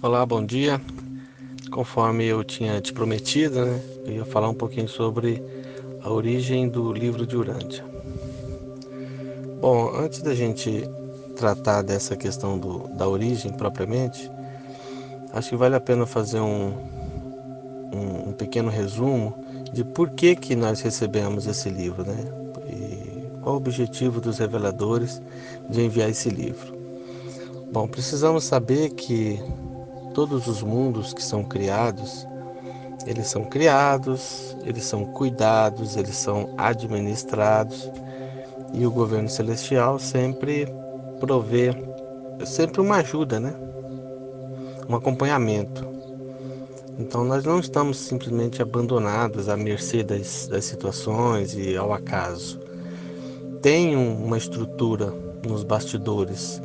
Olá, bom dia. Conforme eu tinha te prometido, eu ia falar um pouquinho sobre a origem do livro de Urântia. Bom, antes da gente tratar dessa questão da origem propriamente, acho que vale a pena fazer um pequeno resumo de por que nós recebemos esse livro, E qual o objetivo dos reveladores de enviar esse livro. Bom, precisamos saber que todos os mundos que são criados, eles são cuidados, eles são administrados, e o governo celestial sempre provê sempre uma ajuda, um acompanhamento. Então nós não estamos simplesmente abandonados à mercê das situações e ao acaso. Tem uma estrutura nos bastidores,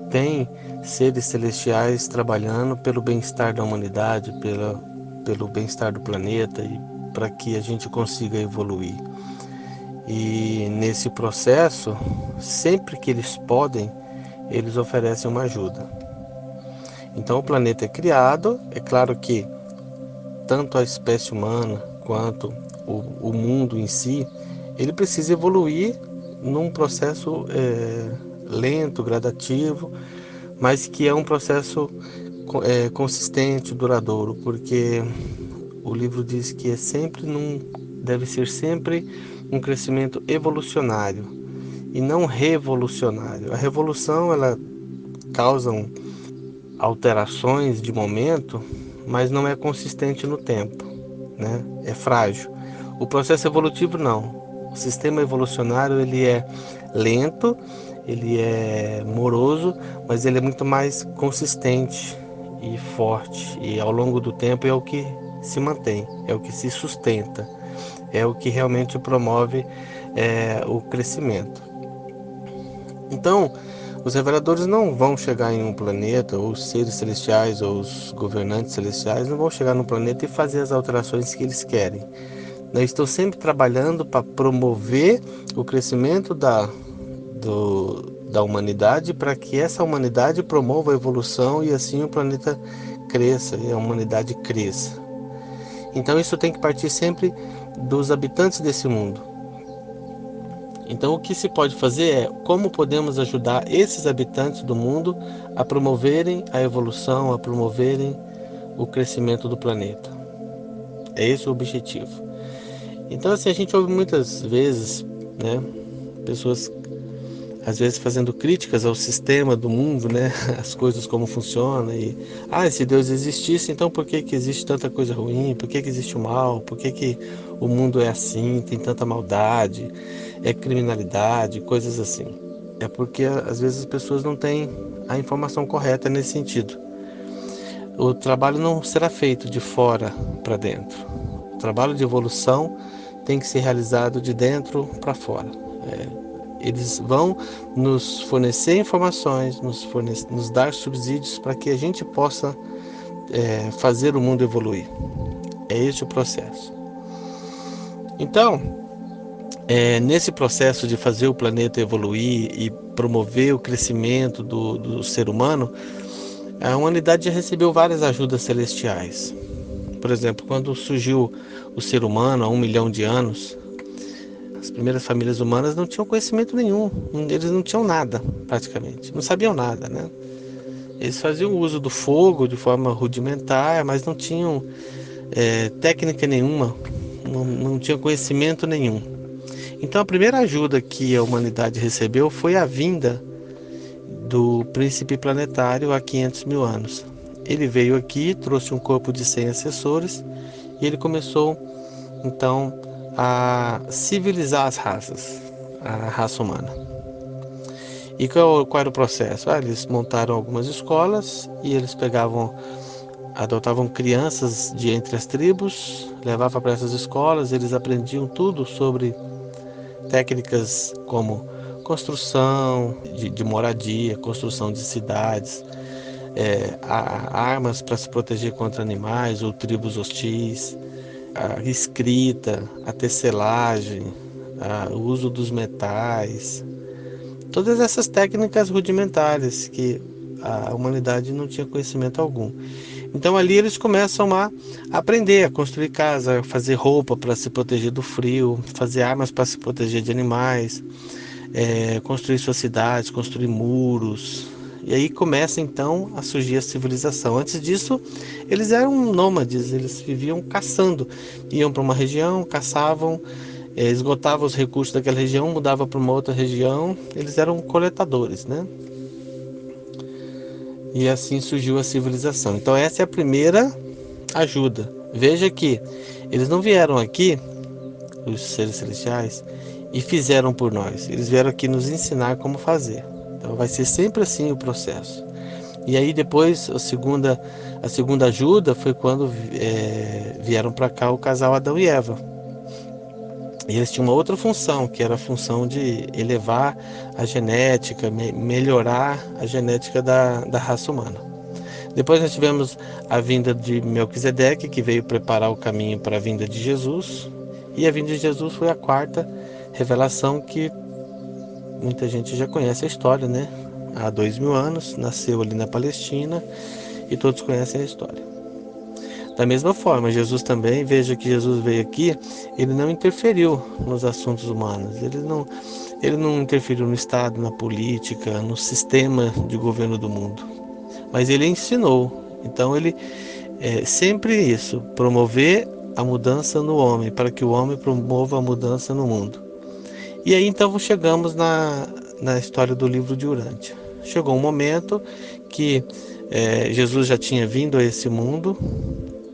tem seres celestiais trabalhando pelo bem-estar da humanidade, pelo bem-estar do planeta e para que a gente consiga evoluir. E nesse processo, sempre que eles podem, eles oferecem uma ajuda. Então o planeta é criado, é claro que tanto a espécie humana quanto o mundo em si, ele precisa evoluir num processo lento, gradativo, mas que é um processo consistente, duradouro, porque o livro diz que deve ser sempre um crescimento evolucionário e não revolucionário. A revolução, ela causa alterações de momento, mas não é consistente no tempo, É frágil. O processo evolutivo não. O sistema evolucionário, ele é lento, ele é moroso, mas ele é muito mais consistente e forte, e ao longo do tempo é o que se mantém, é o que se sustenta, é o que realmente promove o crescimento. Então, os reveladores não vão chegar em um planeta, ou os seres celestiais, ou os governantes celestiais não vão chegar no planeta e fazer as alterações que eles querem. Eles estão sempre trabalhando para promover o crescimento da humanidade, para que essa humanidade promova a evolução e assim o planeta cresça e a humanidade cresça. Então isso tem que partir sempre dos habitantes desse mundo. Então o que se pode fazer é como podemos ajudar esses habitantes do mundo a promoverem a evolução, a promoverem o crescimento do planeta. É esse o objetivo. Então assim, a gente ouve muitas vezes, pessoas às vezes fazendo críticas ao sistema do mundo, as coisas como funcionam e se Deus existisse, então por que existe tanta coisa ruim? Por que existe o mal? Por que o mundo é assim, tem tanta maldade, criminalidade, coisas assim? É porque às vezes as pessoas não têm a informação correta nesse sentido. O trabalho não será feito de fora para dentro. O trabalho de evolução tem que ser realizado de dentro para fora. Eles vão nos fornecer informações, nos dar subsídios para que a gente possa fazer o mundo evoluir. É esse o processo. Então, nesse processo de fazer o planeta evoluir e promover o crescimento do ser humano, a humanidade já recebeu várias ajudas celestiais. Por exemplo, quando surgiu o ser humano há 1 milhão de anos, as primeiras famílias humanas não tinham conhecimento nenhum, eles não tinham nada, praticamente, não sabiam nada, Eles faziam uso do fogo de forma rudimentar, mas não tinham técnica nenhuma, não tinham conhecimento nenhum. Então a primeira ajuda que a humanidade recebeu foi a vinda do príncipe planetário há 500 mil anos. Ele veio aqui, trouxe um corpo de 100 assessores e ele começou então a civilizar as raças, a raça humana. E qual era o processo? Eles montaram algumas escolas e eles adotavam crianças de entre as tribos, levavam para essas escolas, eles aprendiam tudo sobre técnicas como construção de moradia, construção de cidades, armas para se proteger contra animais ou tribos hostis, a escrita, a tecelagem, o uso dos metais, todas essas técnicas rudimentares que a humanidade não tinha conhecimento algum. Então ali eles começam a aprender a construir casa, fazer roupa para se proteger do frio, fazer armas para se proteger de animais, construir suas cidades, construir muros. E aí começa então a surgir a civilização. Antes disso, eles eram nômades, eles viviam caçando. Iam para uma região, caçavam, esgotavam os recursos daquela região, mudavam para uma outra região. Eles eram coletadores, né? E assim surgiu a civilização. Então essa é a primeira ajuda. Veja que eles não vieram aqui, os seres celestiais, e fizeram por nós. Eles vieram aqui nos ensinar como fazer. Então vai ser sempre assim o processo. E aí depois a segunda ajuda foi quando vieram para cá o casal Adão e Eva. E eles tinham uma outra função, que era a função de elevar a genética, melhorar a genética da raça humana. Depois nós tivemos a vinda de Melquisedeque, que veio preparar o caminho para a vinda de Jesus. E a vinda de Jesus foi a quarta revelação, que muita gente já conhece a história, né? Há 2000 anos, nasceu ali na Palestina e todos conhecem a história. Da mesma forma, Jesus também, veja que Jesus veio aqui, ele não interferiu nos assuntos humanos, ele não interferiu no Estado, na política, no sistema de governo do mundo, mas ele ensinou. Então ele sempre isso, promover a mudança no homem, para que o homem promova a mudança no mundo. E aí então chegamos na história do livro de Urântia. Chegou um momento que Jesus já tinha vindo a esse mundo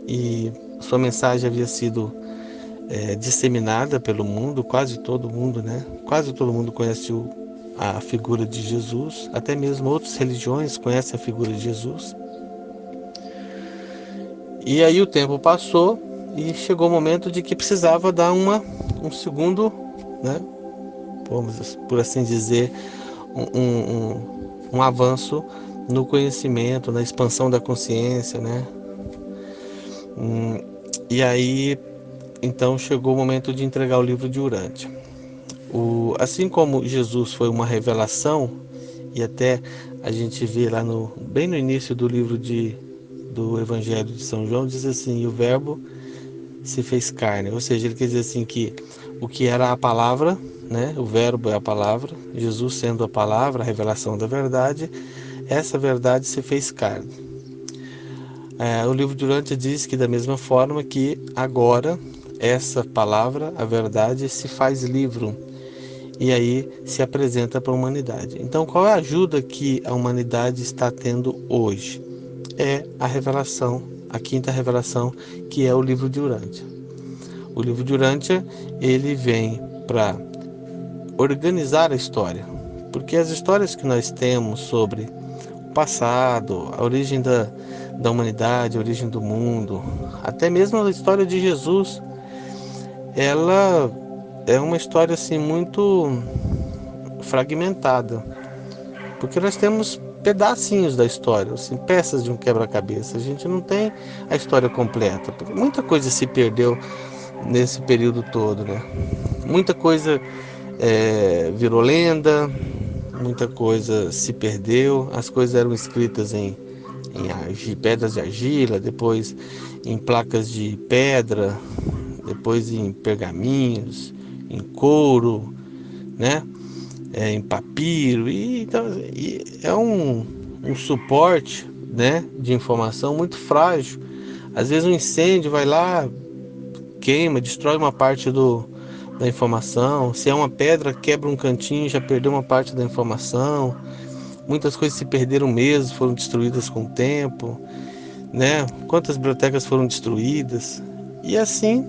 e sua mensagem havia sido disseminada pelo mundo, quase todo mundo, né? Quase todo mundo conhece a figura de Jesus, até mesmo outras religiões conhecem a figura de Jesus. E aí o tempo passou e chegou o momento de que precisava dar um segundo, né? Vamos por assim dizer, um avanço no conhecimento, na expansão da consciência, né? E aí, então, chegou o momento de entregar o livro de Urântia. Assim como Jesus foi uma revelação, e até a gente vê lá bem no início do livro do Evangelho de São João, diz assim: e o verbo se fez carne. Ou seja, ele quer dizer assim que o que era a palavra, né? O verbo é a palavra, Jesus sendo a palavra, a revelação da verdade, essa verdade se fez carne. O livro de Urântia diz que da mesma forma que agora essa palavra, a verdade, se faz livro e aí se apresenta para a humanidade. Então qual é a ajuda que a humanidade está tendo hoje? É a revelação, a quinta revelação, que é o livro de Urântia. O livro de Urântia, ele vem para organizar a história, porque as histórias que nós temos sobre o passado, a origem da humanidade, a origem do mundo, até mesmo a história de Jesus, ela é uma história assim muito fragmentada, porque nós temos pedacinhos da história, assim, peças de um quebra-cabeça. A gente não tem a história completa, porque muita coisa se perdeu nesse período todo, né? Muita coisa virou lenda, muita coisa se perdeu, as coisas eram escritas em pedras de argila, depois em placas de pedra, depois em pergaminhos, em couro, né? Em papiro, então, é um suporte, né, de informação muito frágil. Às vezes um incêndio vai lá, queima, destrói uma parte da informação. Se é uma pedra, quebra um cantinho, já perdeu uma parte da informação. Muitas coisas se perderam mesmo, foram destruídas com o tempo, né? Quantas bibliotecas foram destruídas? E assim,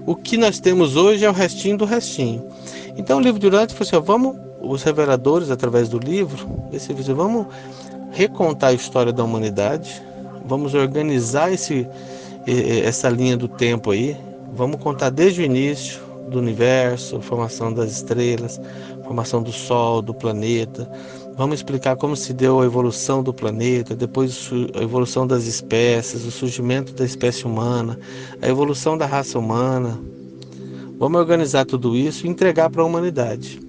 o que nós temos hoje é o restinho do restinho. Então o livro de Urântia falou assim: os reveladores, através do livro, vamos recontar a história da humanidade, vamos organizar essa linha do tempo aí, vamos contar desde o início do universo, formação das estrelas, formação do Sol, do planeta. Vamos explicar como se deu a evolução do planeta, depois a evolução das espécies, o surgimento da espécie humana, a evolução da raça humana. Vamos organizar tudo isso e entregar para a humanidade.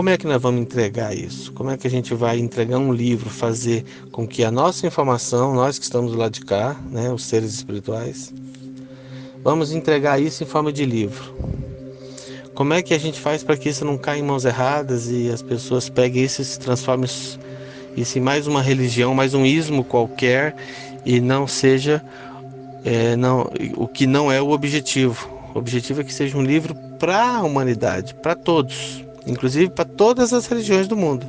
como é que nós vamos entregar isso? Como é que a gente vai entregar um livro, fazer com que a nossa informação, nós que estamos do lado de cá, né, os seres espirituais, vamos entregar isso em forma de livro? Como é que a gente faz para que isso não caia em mãos erradas e as pessoas peguem isso e se transformem isso em mais uma religião, mais um ismo qualquer, e não seja o que não é o objetivo? O objetivo é que seja um livro para a humanidade, para todos, inclusive para todas as religiões do mundo.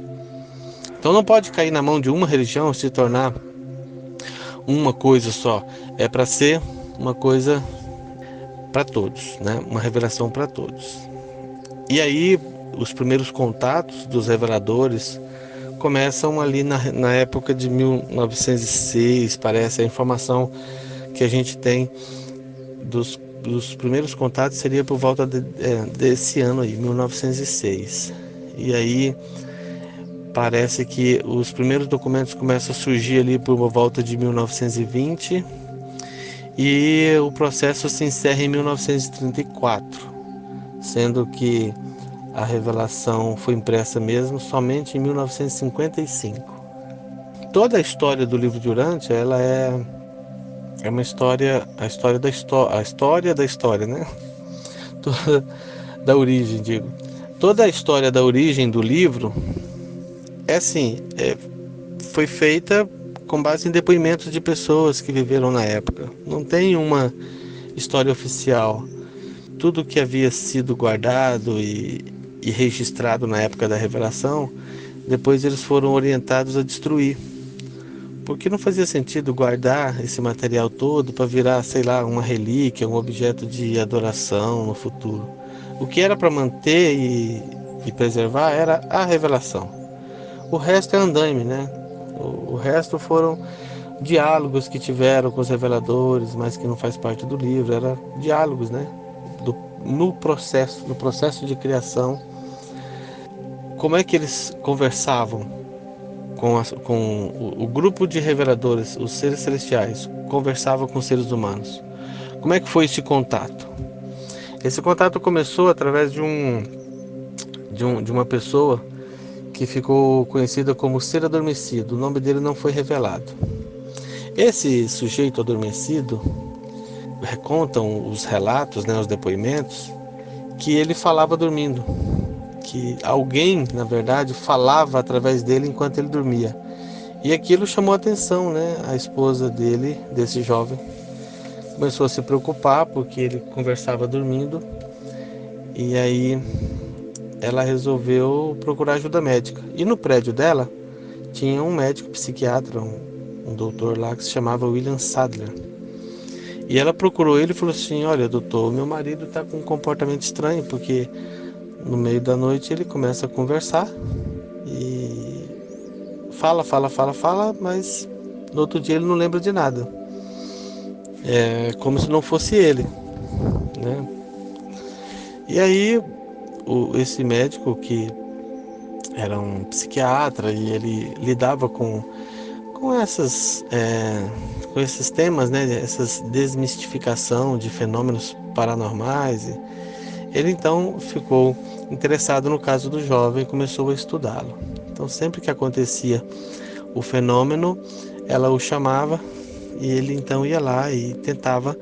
Então não pode cair na mão de uma religião, se tornar uma coisa só. É para ser uma coisa para todos, né? Uma revelação para todos. E aí os primeiros contatos dos reveladores começam ali na época de 1906, parece. A informação que a gente tem dos primeiros contatos seria por volta desse ano aí, 1906. E aí parece que os primeiros documentos começam a surgir ali por volta de 1920 e o processo se encerra em 1934, sendo que a revelação foi impressa mesmo somente em 1955. Toda a história do livro de Urântia, ela é uma história, a história da história, né? Toda, da origem, digo. Toda a história da origem do livro foi feita com base em depoimentos de pessoas que viveram na época. Não tem uma história oficial. Tudo que havia sido guardado e registrado na época da revelação, depois eles foram orientados a destruir. Porque não fazia sentido guardar esse material todo para virar, sei lá, uma relíquia, um objeto de adoração no futuro. O que era para manter e preservar era a revelação. O resto é andaime, né? O resto foram diálogos que tiveram com os reveladores, mas que não faz parte do livro. Era diálogos, né? No processo de criação. Como é que eles conversavam com o grupo de reveladores, os seres celestiais, conversavam com os seres humanos? Como é que foi esse contato? Esse contato começou através de uma pessoa que ficou conhecida como ser adormecido. O nome dele não foi revelado. Esse sujeito adormecido, recontam os relatos, né, os depoimentos, que ele falava dormindo, que alguém, na verdade, falava através dele enquanto ele dormia. E aquilo chamou a atenção, né? A esposa dele, desse jovem, começou a se preocupar porque ele conversava dormindo, e aí ela resolveu procurar ajuda médica. E no prédio dela tinha um médico psiquiatra, um doutor lá que se chamava William Sadler. E ela procurou ele e falou assim: olha, doutor, meu marido está com um comportamento estranho, porque no meio da noite ele começa a conversar e fala, mas no outro dia ele não lembra de nada. É como se não fosse ele, né? E aí esse médico, que era um psiquiatra e ele lidava com esses temas, né? Essas desmistificação de fenômenos paranormais. Ele então ficou interessado no caso do jovem e começou a estudá-lo. Então sempre que acontecia o fenômeno, ela o chamava e ele então ia lá e tentava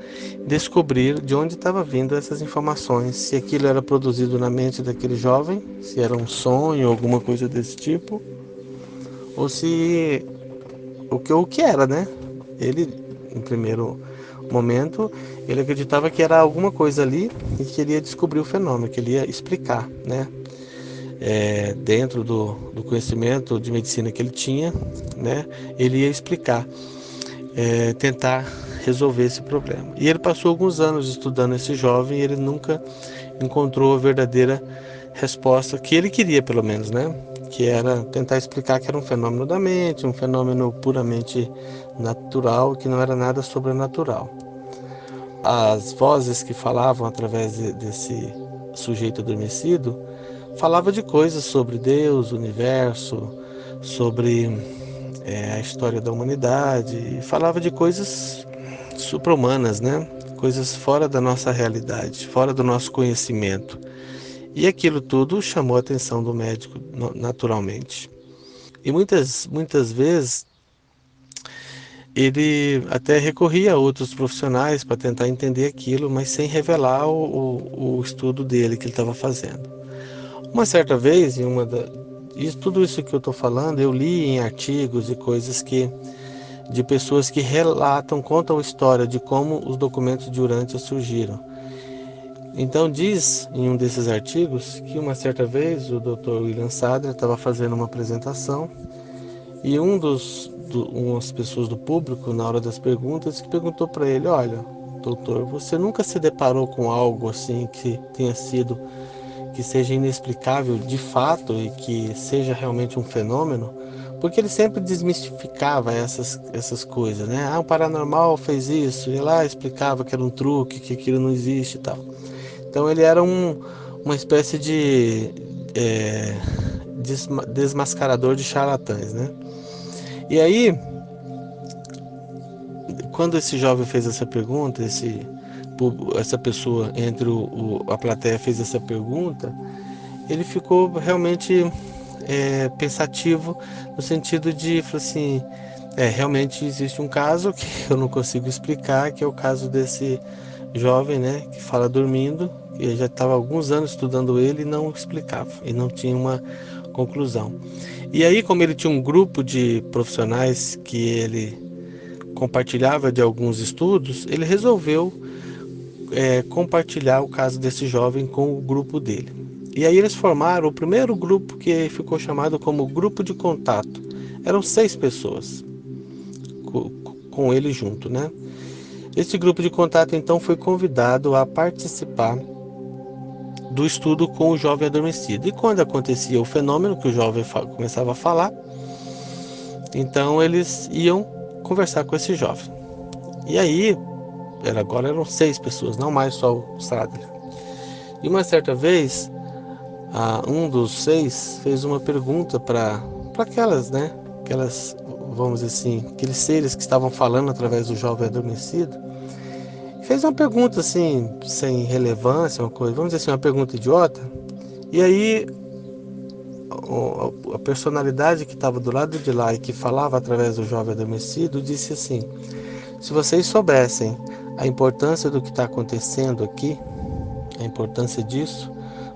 descobrir de onde estava vindo essas informações, se aquilo era produzido na mente daquele jovem, se era um sonho, alguma coisa desse tipo, ou se o que era, né? Ele, em primeiro momento, ele acreditava que era alguma coisa ali e queria descobrir o fenômeno, queria explicar, né? Dentro do conhecimento de medicina que ele tinha, né? Ele ia explicar, tentar resolver esse problema. E ele passou alguns anos estudando esse jovem e ele nunca encontrou a verdadeira resposta que ele queria, pelo menos, né? Que era tentar explicar que era um fenômeno da mente, um fenômeno puramente natural, que não era nada sobrenatural. As vozes que falavam através desse sujeito adormecido falavam de coisas sobre Deus, o universo, sobre a história da humanidade, falava de coisas supra-humanas, né? Coisas fora da nossa realidade, fora do nosso conhecimento. E aquilo tudo chamou a atenção do médico naturalmente. E muitas vezes ele até recorria a outros profissionais para tentar entender aquilo, mas sem revelar o estudo dele que ele estava fazendo. Uma certa vez, tudo isso que eu estou falando, eu li em artigos e coisas de pessoas que relatam, contam a história de como os documentos de Urântia surgiram. Então diz em um desses artigos que uma certa vez o Dr. William Sadler estava fazendo uma apresentação e umas pessoas do público, na hora das perguntas, que perguntou para ele: olha, doutor, você nunca se deparou com algo assim que seja inexplicável de fato e que seja realmente um fenômeno? Porque ele sempre desmistificava essas coisas, né? Ah, o paranormal fez isso, e lá explicava que era um truque, que aquilo não existe e tal. Então ele era uma espécie de desmascarador de charlatães, né? E aí, quando esse jovem fez essa pergunta, essa pessoa entre a plateia fez essa pergunta, ele ficou realmente pensativo no sentido de, falou assim, realmente existe um caso que eu não consigo explicar, que é o caso desse jovem, né, que fala dormindo, que já estava há alguns anos estudando ele e não explicava, e não tinha uma conclusão. E aí, como ele tinha um grupo de profissionais que ele compartilhava de alguns estudos, ele resolveu compartilhar o caso desse jovem com o grupo dele. E aí eles formaram o primeiro grupo, que ficou chamado como grupo de contato. Eram 6 pessoas com ele junto, né? Esse grupo de contato então foi convidado a participar do estudo com o jovem adormecido. E quando acontecia o fenômeno que o jovem começava a falar, então eles iam conversar com esse jovem. E aí, agora eram 6 pessoas, não mais só o Sadler. E uma certa vez, um dos 6 fez uma pergunta para aquelas, né? Vamos dizer assim, aqueles seres que estavam falando através do jovem adormecido. Fez uma pergunta assim, sem relevância, vamos dizer assim, uma pergunta idiota. E aí, a personalidade que estava do lado de lá e que falava através do jovem adormecido disse assim: se vocês soubessem a importância do que está acontecendo aqui, a importância disso,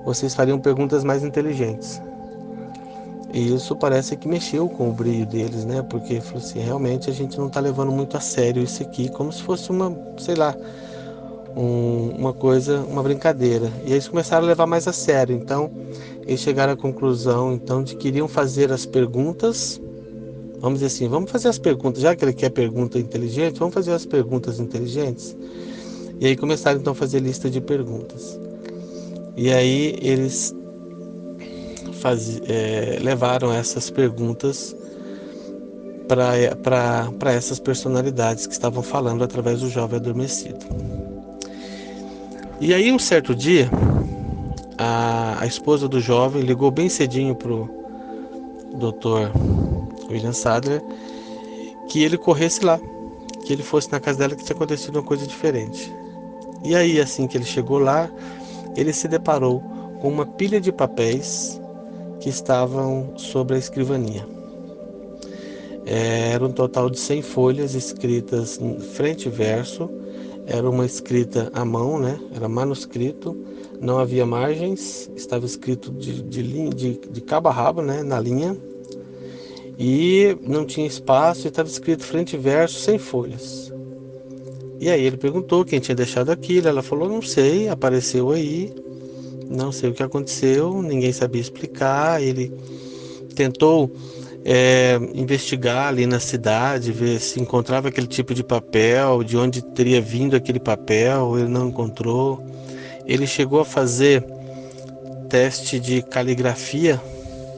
vocês fariam perguntas mais inteligentes. E isso parece que mexeu com o brilho deles, né? Porque falou assim, realmente a gente não está levando muito a sério isso aqui, como se fosse uma coisa, uma brincadeira. E eles começaram a levar mais a sério. Então, eles chegaram à conclusão, então, de que iriam fazer as perguntas. Vamos dizer assim, vamos fazer as perguntas, já que ele quer pergunta inteligente, vamos fazer as perguntas inteligentes. E aí começaram então a fazer lista de perguntas. E aí eles levaram essas perguntas para essas personalidades que estavam falando através do jovem adormecido. E aí um certo dia, a esposa do jovem ligou bem cedinho pro Dr. William Sadler que ele corresse lá, que ele fosse na casa dela, que tinha acontecido uma coisa diferente. E aí, assim que ele chegou lá, ele se deparou com uma pilha de papéis que estavam sobre a escrivaninha. Era um total de 100 folhas escritas frente e verso. Era uma escrita à mão, né? Era manuscrito, não havia margens, estava escrito de cabo a rabo, né? Na linha. E não tinha espaço, e estava escrito frente e verso, 100 folhas. E aí ele perguntou quem tinha deixado aquilo. Ela falou, não sei, apareceu aí, não sei o que aconteceu, ninguém sabia explicar. Ele tentou investigar ali na cidade, ver se encontrava aquele tipo de papel, de onde teria vindo aquele papel. Ele não encontrou. Ele chegou a fazer teste de caligrafia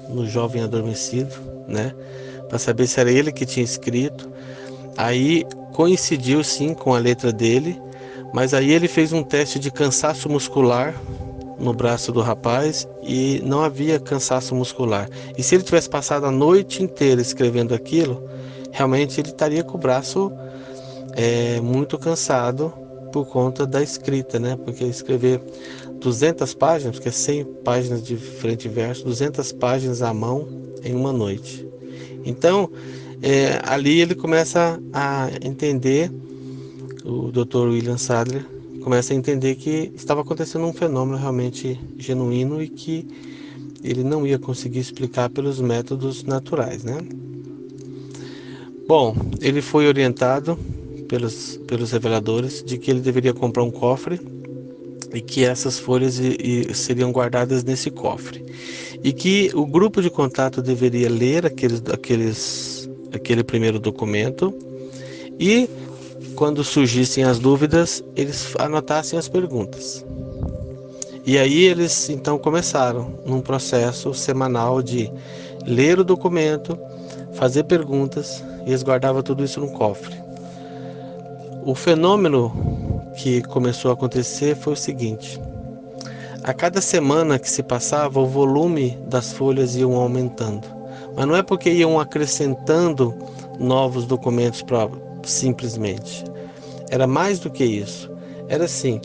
no jovem adormecido, né, para saber se era ele que tinha escrito. Aí coincidiu sim com a letra dele, mas aí ele fez um teste de cansaço muscular no braço do rapaz e não havia cansaço muscular. E se ele tivesse passado a noite inteira escrevendo aquilo, realmente ele estaria com o braço muito cansado por conta da escrita, né? Porque escrever 200 páginas, que é 100 páginas de frente e verso, 200 páginas à mão em uma noite. Então, ali ele começa a entender, o Dr. William Sadler começa a entender que estava acontecendo um fenômeno realmente genuíno e que ele não ia conseguir explicar pelos métodos naturais, né? Bom, ele foi orientado pelos reveladores de que ele deveria comprar um cofre e que essas folhas seriam guardadas nesse cofre. E que o grupo de contato deveria ler aquele primeiro documento e, quando surgissem as dúvidas, eles anotassem as perguntas. E aí eles então começaram num processo semanal de ler o documento, fazer perguntas, e eles guardavam tudo isso num cofre. O fenômeno que começou a acontecer foi o seguinte: a cada semana que se passava, o volume das folhas iam aumentando. Mas não é porque iam acrescentando novos documentos simplesmente. Era mais do que isso. Era assim: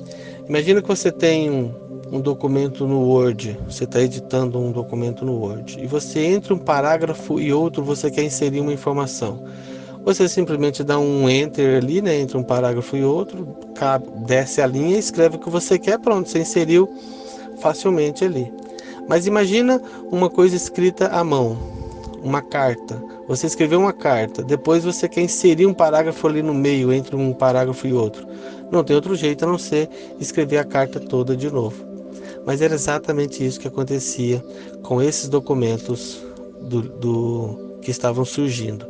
imagina que você tem um documento no Word, você está editando um documento no Word, e você, entre um parágrafo e outro, você quer inserir uma informação. Você simplesmente dá um Enter ali, né, entre um parágrafo e outro, desce a linha e escreve o que você quer, pronto, você inseriu facilmente ali. Mas imagina uma coisa escrita à mão, uma carta. Você escreveu uma carta, depois você quer inserir um parágrafo ali no meio, entre um parágrafo e outro. Não tem outro jeito a não ser escrever a carta toda de novo. Mas era exatamente isso que acontecia com esses documentos que estavam surgindo.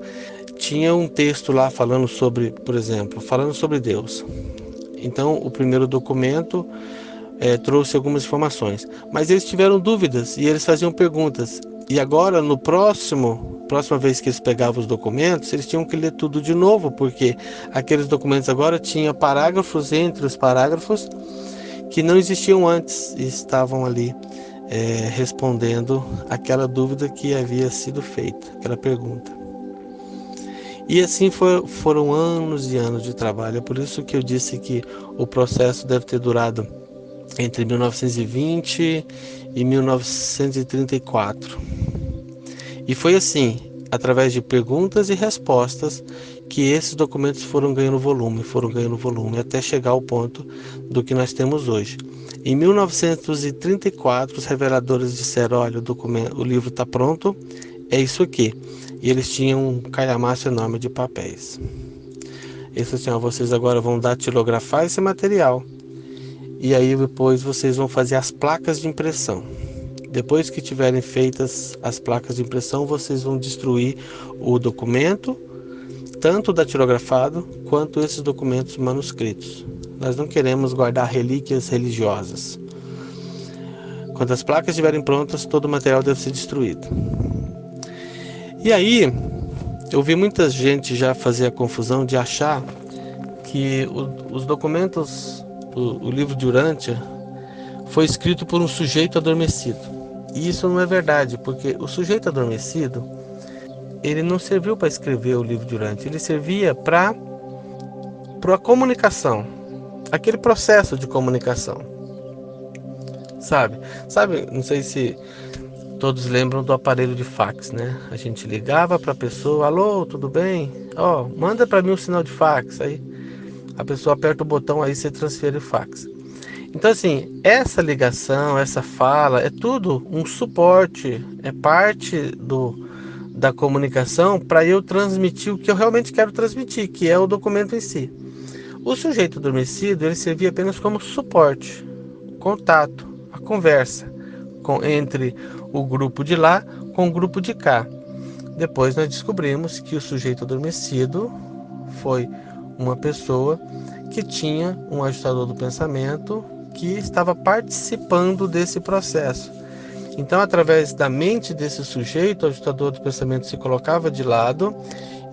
Tinha um texto lá falando sobre, por exemplo, falando sobre Deus. Então, o primeiro documento trouxe algumas informações, mas eles tiveram dúvidas e eles faziam perguntas. E agora, próxima vez que eles pegavam os documentos, eles tinham que ler tudo de novo, porque aqueles documentos agora tinham parágrafos entre os parágrafos que não existiam antes e estavam ali respondendo aquela dúvida que havia sido feita, aquela pergunta. E assim foram anos e anos de trabalho. É por isso que eu disse que o processo deve ter durado entre 1920 e 1934. E foi assim, através de perguntas e respostas, que esses documentos foram ganhando volume, até chegar ao ponto do que nós temos hoje. Em 1934, os reveladores disseram: olha, o livro está pronto, é isso aqui. E eles tinham um calhamaço enorme de papéis. Eles disseram: vocês agora vão datilografar esse material. E aí depois vocês vão fazer as placas de impressão. Depois que tiverem feitas as placas de impressão, vocês vão destruir o documento, tanto datilografado quanto esses documentos manuscritos. Nós não queremos guardar relíquias religiosas. Quando as placas estiverem prontas, todo o material deve ser destruído. E aí, eu vi muita gente já fazer a confusão de achar que os documentos, o livro de Urântia, foi escrito por um sujeito adormecido. E isso não é verdade, porque o sujeito adormecido, ele não serviu para escrever o livro de Urântia, ele servia para a comunicação, aquele processo de comunicação. Sabe, não sei se todos lembram do aparelho de fax, né? A gente ligava para a pessoa: alô, tudo bem? Manda para mim um sinal de fax. Aí a pessoa aperta o botão, aí você transfere o fax. Então, assim, essa ligação, essa fala, é tudo um suporte, é parte da comunicação para eu transmitir o que eu realmente quero transmitir, que é o documento em si. O sujeito adormecido, ele servia apenas como suporte, contato, a conversa entre o grupo de lá com o grupo de cá. Depois nós descobrimos que o sujeito adormecido foi uma pessoa que tinha um ajustador do pensamento que estava participando desse processo. Então, através da mente desse sujeito, o ajustador do pensamento se colocava de lado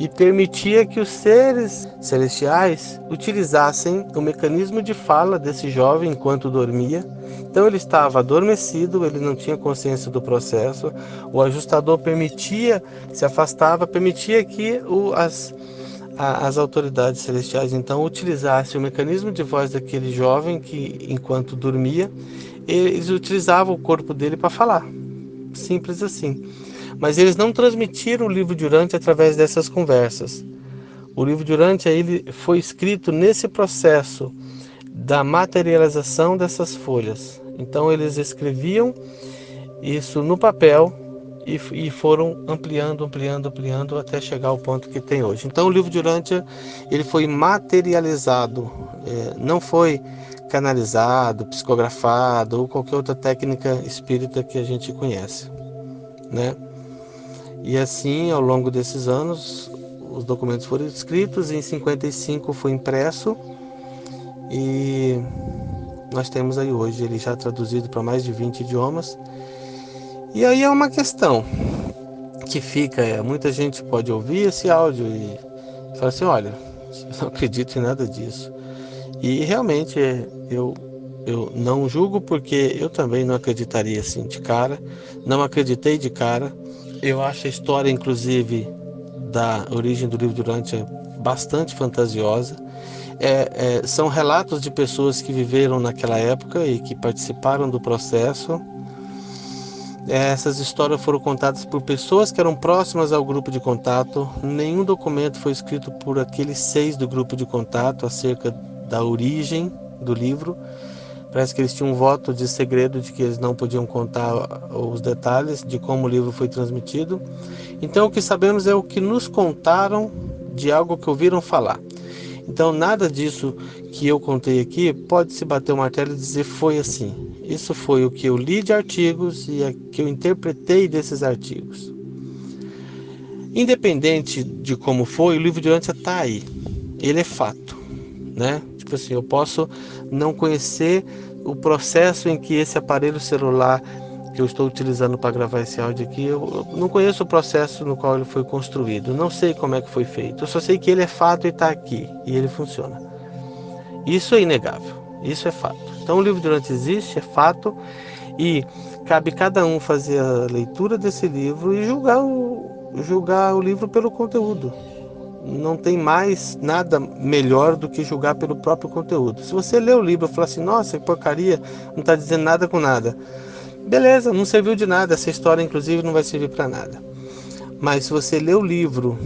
e permitia que os seres celestiais utilizassem o mecanismo de fala desse jovem enquanto dormia. Então ele estava adormecido, ele não tinha consciência do processo. O ajustador se afastava, permitia que as autoridades celestiais então utilizassem o mecanismo de voz daquele jovem que, enquanto dormia, eles utilizavam o corpo dele para falar. Simples assim. Mas eles não transmitiram o livro de Urântia através dessas conversas. O livro de Urântia ele foi escrito nesse processo da materialização dessas folhas. Então eles escreviam isso no papel e foram ampliando até chegar ao ponto que tem hoje. Então o livro de Urântia ele foi materializado, não foi canalizado, psicografado ou qualquer outra técnica espírita que a gente conhece, né? E assim, ao longo desses anos, os documentos foram escritos, e em 55 foi impresso e nós temos aí hoje ele já traduzido para mais de 20 idiomas. E aí é uma questão que fica, muita gente pode ouvir esse áudio e falar assim, olha, eu não acredito em nada disso. E realmente eu não julgo, porque eu também não acreditaria assim de cara, não acreditei de cara. Eu acho a história, inclusive, da origem do livro de Urântia bastante fantasiosa. São relatos de pessoas que viveram naquela época e que participaram do processo. Essas histórias foram contadas por pessoas que eram próximas ao grupo de contato. Nenhum documento foi escrito por aqueles 6 do grupo de contato acerca da origem do livro. Parece que eles tinham um voto de segredo de que eles não podiam contar os detalhes de como o livro foi transmitido. Então o que sabemos é o que nos contaram de algo que ouviram falar. Então nada disso que eu contei aqui pode se bater o martelo e dizer foi assim. Isso foi o que eu li de artigos e o que eu interpretei desses artigos. Independente de como foi, o livro de Urântia está aí. Ele é fato, né? Tipo assim, eu posso não conhecer o processo em que esse aparelho celular que eu estou utilizando para gravar esse áudio aqui, eu não conheço o processo no qual ele foi construído, não sei como é que foi feito, eu só sei que ele é fato e está aqui, e ele funciona. Isso é inegável, isso é fato. Então o livro de Urântia existe, é fato, e cabe cada um fazer a leitura desse livro e julgar o livro pelo conteúdo. Não tem mais nada melhor do que julgar pelo próprio conteúdo. Se você lê o livro e falar assim, nossa, que porcaria, não está dizendo nada com nada, beleza, não serviu de nada, essa história inclusive não vai servir para nada. Mas se você lê o livro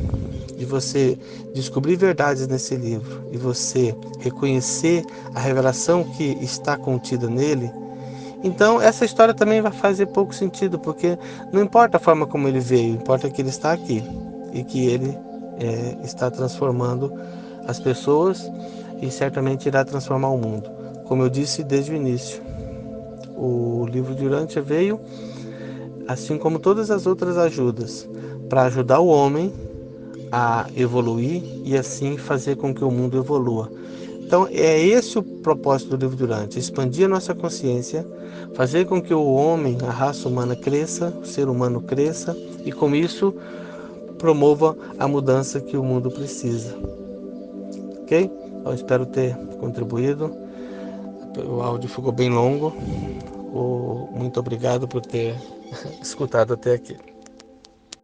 e você descobrir verdades nesse livro e você reconhecer a revelação que está contida nele, então essa história também vai fazer pouco sentido, porque não importa a forma como ele veio, importa que ele está aqui e que ele está transformando as pessoas e certamente irá transformar o mundo. Como eu disse desde o início, o livro de Urântia veio, assim como todas as outras ajudas, para ajudar o homem a evoluir e assim fazer com que o mundo evolua. Então é esse o propósito do livro de Urântia, expandir a nossa consciência, fazer com que o homem, a raça humana cresça, o ser humano cresça e com isso promova a mudança que o mundo precisa. Ok? Eu espero ter contribuído. O áudio ficou bem longo. Muito obrigado por ter escutado até aqui.